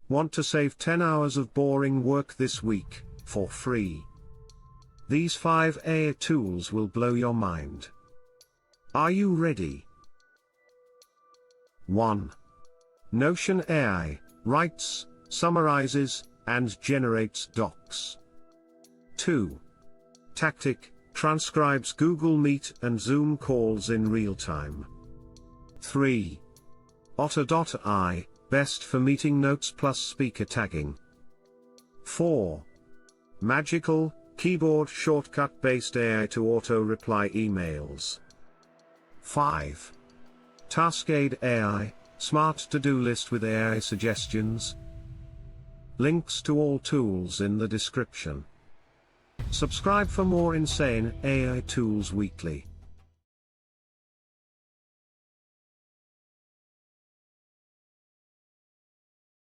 Want to save 10 hours of boring work this week, for free? These 5 AI tools will blow your mind. Are you ready? 1. Notion AI writes, summarizes, and generates docs. 2. Tactiq transcribes Google Meet and Zoom calls in real time. 3. Otter.ai, best for meeting notes plus speaker tagging. 4. Magical, keyboard shortcut-based AI to auto-reply emails. 5. Taskade AI, smart to-do list with AI suggestions. Links to all tools in the description. Subscribe for more insane AI tools weekly.